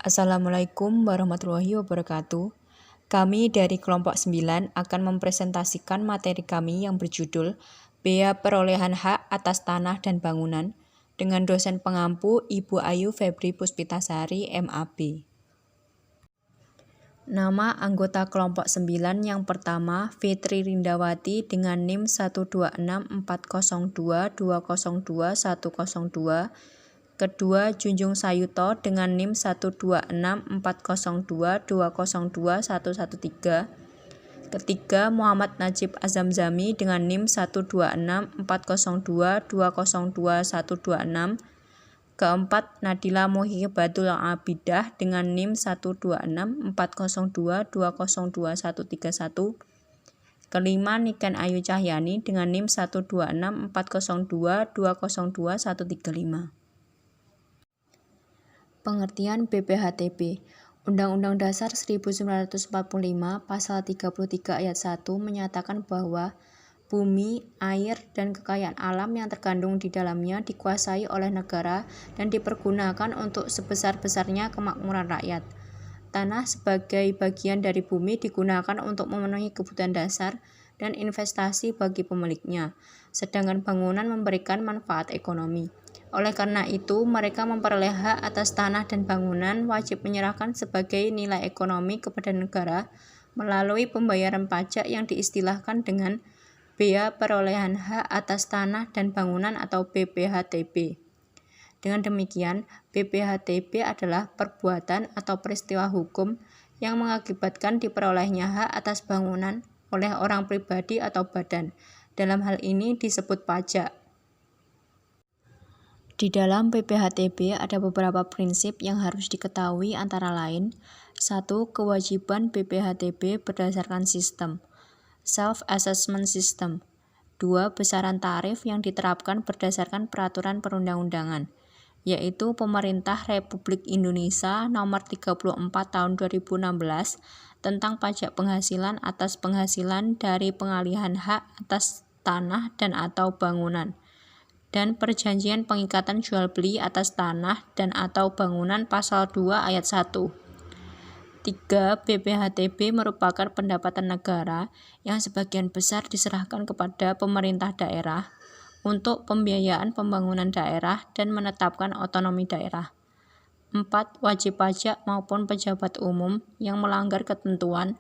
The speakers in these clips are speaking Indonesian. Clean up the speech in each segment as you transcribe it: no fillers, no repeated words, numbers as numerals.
Assalamualaikum warahmatullahi wabarakatuh. Kami dari kelompok 9 akan mempresentasikan materi kami yang berjudul Bea Perolehan Hak Atas Tanah dan Bangunan dengan dosen pengampu Ibu Ayu Febri Puspitasari, MAB. Nama anggota kelompok 9 yang pertama Fitri Rindawati dengan NIM 1264022020102. Kedua, Junjung Sayuto dengan NIM 1264022020113. Ketiga, Muhammad Najib Azamzami dengan NIM 1264022020126. Keempat, Nadila Muhibatul Abidah dengan NIM 1264022020131. Kelima, Niken Ayu Cahyani dengan NIM 1264022020135. Pengertian BPHTB. Undang-Undang Dasar 1945 Pasal 33 Ayat 1 menyatakan bahwa bumi, air, dan kekayaan alam yang terkandung di dalamnya dikuasai oleh negara dan dipergunakan untuk sebesar-besarnya kemakmuran rakyat. Tanah sebagai bagian dari bumi digunakan untuk memenuhi kebutuhan dasar dan investasi bagi pemiliknya, sedangkan bangunan memberikan manfaat ekonomi. Oleh karena itu, mereka memperoleh hak atas tanah dan bangunan wajib menyerahkan sebagai nilai ekonomi kepada negara melalui pembayaran pajak yang diistilahkan dengan Bea Perolehan Hak Atas Tanah dan Bangunan atau BPHTB. Dengan demikian, BPHTB adalah perbuatan atau peristiwa hukum yang mengakibatkan diperolehnya hak atas bangunan oleh orang pribadi atau badan. Dalam hal ini disebut pajak. Di dalam BPHTB ada beberapa prinsip yang harus diketahui antara lain. 1. Kewajiban BPHTB berdasarkan sistem Self-Assessment System. 2. Besaran tarif yang diterapkan berdasarkan peraturan perundang-undangan, yaitu Pemerintah Republik Indonesia Nomor 34 Tahun 2016 tentang pajak penghasilan atas penghasilan dari pengalihan hak atas tanah dan atau bangunan, dan Perjanjian Pengikatan Jual Beli atas tanah dan atau bangunan Pasal 2 Ayat 1. 3. BPHTB merupakan pendapatan negara yang sebagian besar diserahkan kepada pemerintah daerah untuk pembiayaan pembangunan daerah dan menetapkan otonomi daerah. 4. Wajib pajak maupun pejabat umum yang melanggar ketentuan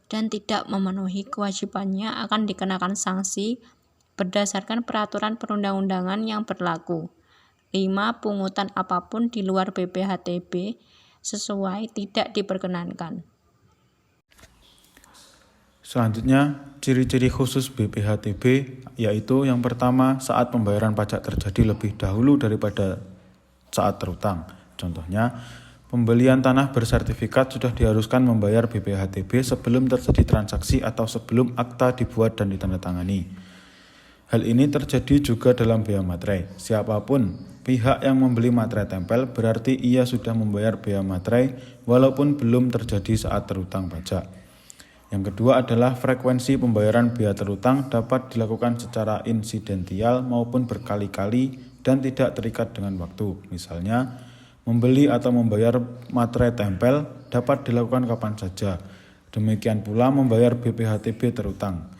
dan tidak memenuhi kewajibannya akan dikenakan sanksi berdasarkan peraturan perundang-undangan yang berlaku. 5. Pungutan apapun di luar BPHTB sesuai tidak diperkenankan. Selanjutnya, ciri-ciri khusus BPHTB yaitu yang pertama, saat pembayaran pajak terjadi lebih dahulu daripada saat terutang. Contohnya, pembelian tanah bersertifikat sudah diharuskan membayar BPHTB sebelum terjadi transaksi atau sebelum akta dibuat dan ditandatangani. Hal ini terjadi juga dalam bea materai. Siapapun pihak yang membeli materai tempel berarti ia sudah membayar bea materai walaupun belum terjadi saat terutang pajak. Yang kedua adalah frekuensi pembayaran bea terutang dapat dilakukan secara insidental maupun berkali-kali dan tidak terikat dengan waktu. Misalnya, membeli atau membayar materai tempel dapat dilakukan kapan saja. Demikian pula membayar BPHTB terutang.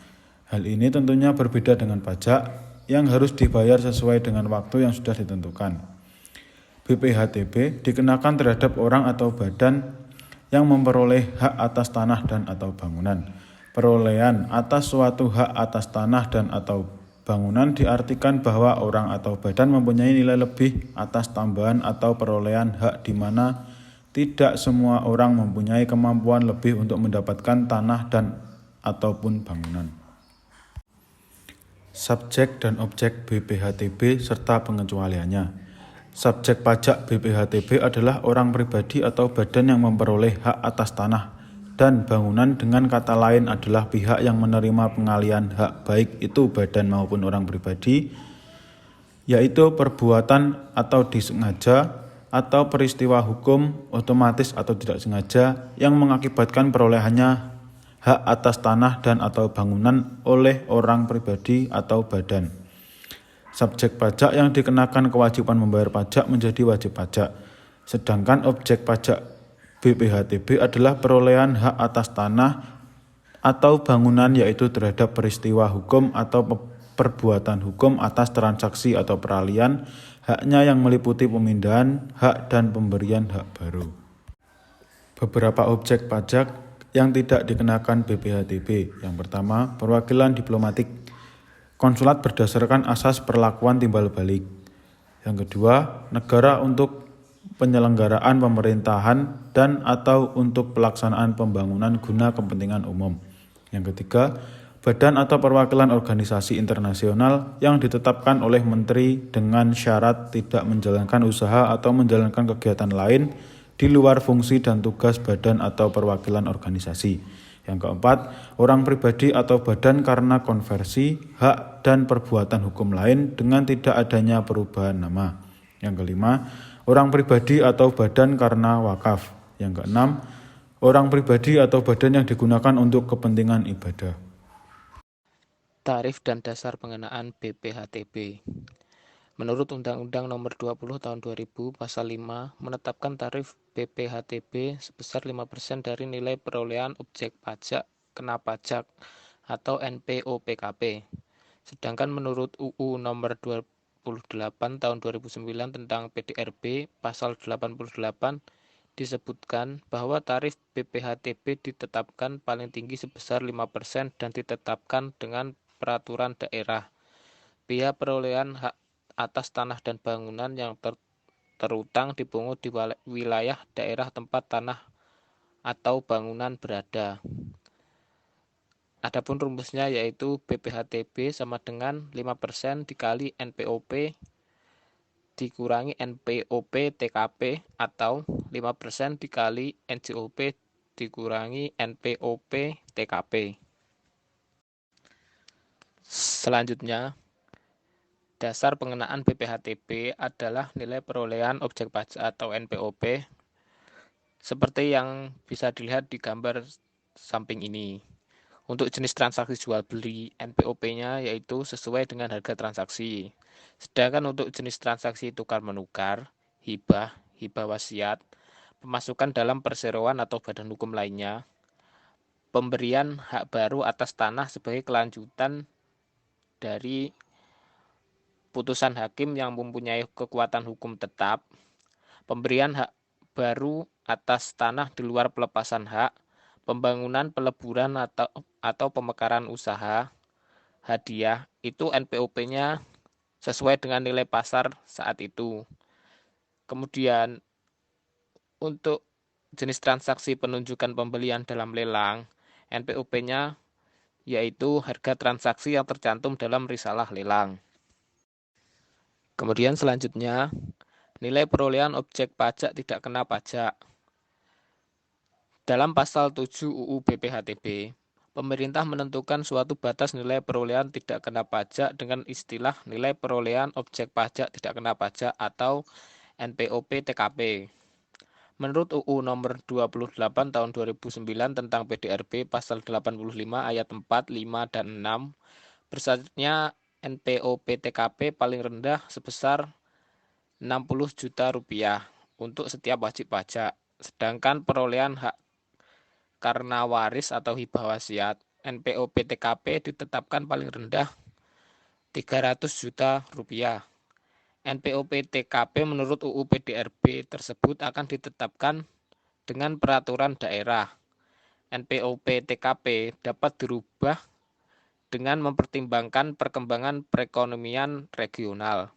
Hal ini tentunya berbeda dengan pajak yang harus dibayar sesuai dengan waktu yang sudah ditentukan. BPHTB dikenakan terhadap orang atau badan yang memperoleh hak atas tanah dan atau bangunan. Perolehan atas suatu hak atas tanah dan atau bangunan diartikan bahwa orang atau badan mempunyai nilai lebih atas tambahan atau perolehan hak di mana tidak semua orang mempunyai kemampuan lebih untuk mendapatkan tanah dan ataupun bangunan. Subjek dan objek BPHTB serta pengecualiannya. Subjek pajak BPHTB adalah orang pribadi atau badan yang memperoleh hak atas tanah dan bangunan, dengan kata lain adalah pihak yang menerima pengalihan hak baik itu badan maupun orang pribadi, yaitu perbuatan atau disengaja atau peristiwa hukum otomatis atau tidak sengaja yang mengakibatkan perolehannya hak atas tanah dan atau bangunan oleh orang pribadi atau badan. Subjek pajak yang dikenakan kewajiban membayar pajak menjadi wajib pajak, sedangkan objek pajak BPHTB adalah perolehan hak atas tanah atau bangunan, yaitu terhadap peristiwa hukum atau perbuatan hukum atas transaksi atau peralihan haknya yang meliputi pemindahan hak dan pemberian hak baru. Beberapa objek pajak yang tidak dikenakan BPHTB. Yang pertama, perwakilan diplomatik, konsulat berdasarkan asas perlakuan timbal balik. Yang kedua, negara untuk penyelenggaraan pemerintahan dan atau untuk pelaksanaan pembangunan guna kepentingan umum. Yang ketiga, badan atau perwakilan organisasi internasional yang ditetapkan oleh menteri dengan syarat tidak menjalankan usaha atau menjalankan kegiatan lain di luar fungsi dan tugas badan atau perwakilan organisasi. Yang keempat, orang pribadi atau badan karena konversi, hak dan perbuatan hukum lain dengan tidak adanya perubahan nama. Yang kelima, orang pribadi atau badan karena wakaf. Yang keenam, orang pribadi atau badan yang digunakan untuk kepentingan ibadah. Tarif dan dasar pengenaan BPHTB. Menurut Undang-Undang Nomor 20 Tahun 2000 Pasal 5 menetapkan tarif BPHTB sebesar 5% dari nilai perolehan objek pajak kena pajak atau NPOPKP. Sedangkan menurut UU Nomor 28 Tahun 2009 tentang PDRB Pasal 88 disebutkan bahwa tarif BPHTB ditetapkan paling tinggi sebesar 5% dan ditetapkan dengan peraturan daerah. Biaya perolehan hak atas tanah dan bangunan yang terutang dipungut di wilayah daerah tempat tanah atau bangunan berada. Adapun rumusnya yaitu BPHTB sama dengan 5% dikali NPOP dikurangi NPOP TKP atau 5% dikali NJOP dikurangi NPOP TKP. Selanjutnya, dasar pengenaan BPHTB adalah nilai perolehan objek pajak atau NPOP seperti yang bisa dilihat di gambar samping ini. Untuk jenis transaksi jual beli, NPOP-nya yaitu sesuai dengan harga transaksi. Sedangkan untuk jenis transaksi tukar menukar, hibah wasiat, pemasukan dalam perseroan atau badan hukum lainnya, pemberian hak baru atas tanah sebagai kelanjutan dari putusan hakim yang mempunyai kekuatan hukum tetap, pemberian hak baru atas tanah di luar pelepasan hak, pembangunan, peleburan atau pemekaran usaha, hadiah, itu NPOP-nya sesuai dengan nilai pasar saat itu. Kemudian untuk jenis transaksi penunjukan pembelian dalam lelang, NPOP-nya yaitu harga transaksi yang tercantum dalam risalah lelang. Kemudian selanjutnya, nilai perolehan objek pajak tidak kena pajak. Dalam pasal 7 UU BPHTB, pemerintah menentukan suatu batas nilai perolehan tidak kena pajak dengan istilah nilai perolehan objek pajak tidak kena pajak atau NPOP TKP. Menurut UU Nomor 28 Tahun 2009 tentang PDRB Pasal 85 ayat 4, 5, dan 6, bersyaratnya NPOP TKP paling rendah sebesar 60 juta rupiah untuk setiap wajib pajak. Sedangkan perolehan hak karena waris atau hibah wasiat, NPOP TKP ditetapkan paling rendah 300 juta rupiah. NPOP TKP menurut UU PDRB tersebut akan ditetapkan dengan peraturan daerah. NPOP TKP dapat dirubah dengan mempertimbangkan perkembangan perekonomian regional.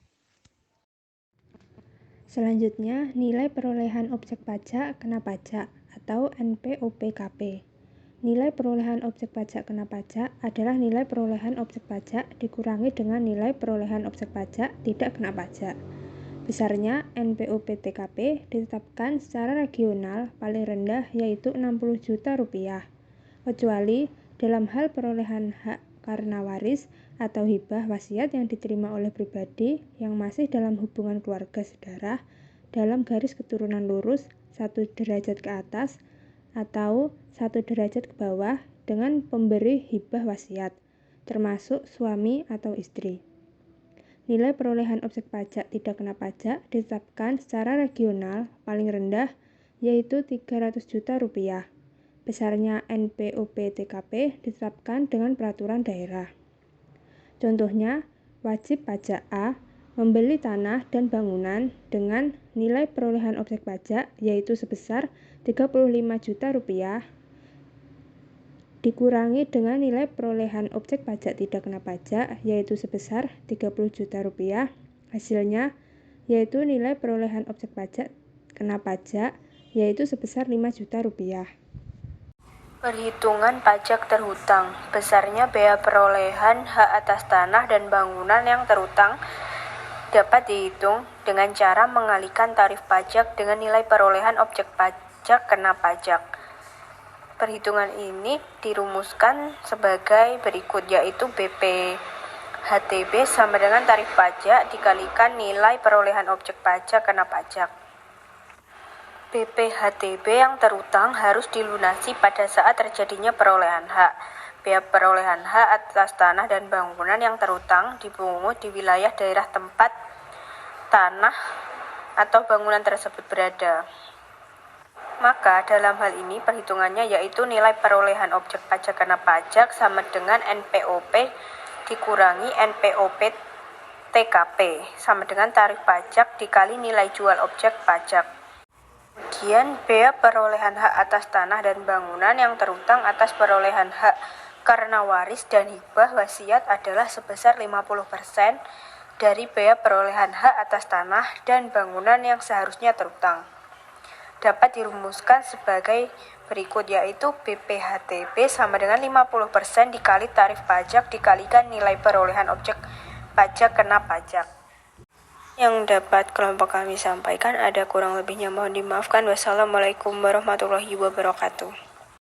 Selanjutnya, nilai perolehan objek pajak kena pajak atau NPOPKP. Nilai perolehan objek pajak kena pajak adalah nilai perolehan objek pajak dikurangi dengan nilai perolehan objek pajak tidak kena pajak. Besarnya NPOP TKP ditetapkan secara regional paling rendah yaitu 60 juta rupiah, kecuali dalam hal perolehan hak karena waris atau hibah wasiat yang diterima oleh pribadi yang masih dalam hubungan keluarga saudara dalam garis keturunan lurus 1 derajat ke atas atau 1 derajat ke bawah dengan pemberi hibah wasiat, termasuk suami atau istri. Nilai perolehan objek pajak tidak kena pajak ditetapkan secara regional paling rendah yaitu Rp300 juta. Besarnya NPOP TKP ditetapkan dengan peraturan daerah. Contohnya, wajib pajak A membeli tanah dan bangunan dengan nilai perolehan objek pajak yaitu sebesar Rp35 juta dikurangi dengan nilai perolehan objek pajak tidak kena pajak yaitu sebesar Rp30 juta. Hasilnya yaitu nilai perolehan objek pajak kena pajak yaitu sebesar Rp5 juta. Perhitungan pajak terhutang. Besarnya bea perolehan hak atas tanah dan bangunan yang terhutang dapat dihitung dengan cara mengalihkan tarif pajak dengan nilai perolehan objek pajak kena pajak. Perhitungan ini dirumuskan sebagai berikut, yaitu BPHTB sama dengan tarif pajak dikalikan nilai perolehan objek pajak kena pajak. BPHTB yang terhutang harus dilunasi pada saat terjadinya perolehan hak. Bea perolehan hak atas tanah dan bangunan yang terhutang dipungut di wilayah daerah tempat tanah atau bangunan tersebut berada. Maka dalam hal ini perhitungannya yaitu nilai perolehan objek pajak kena pajak sama dengan NPOP dikurangi NPOP TKP sama dengan tarif pajak dikali nilai jual objek pajak. Kemudian bea perolehan hak atas tanah dan bangunan yang terhutang atas perolehan hak karena waris dan hibah wasiat adalah sebesar 50% dari bea perolehan hak atas tanah dan bangunan yang seharusnya terhutang. Dapat dirumuskan sebagai berikut, yaitu BPHTB sama dengan 50% dikali tarif pajak dikalikan nilai perolehan objek pajak kena pajak. Yang dapat kelompok kami sampaikan ada kurang lebihnya mohon dimaafkan. Wassalamualaikum warahmatullahi wabarakatuh.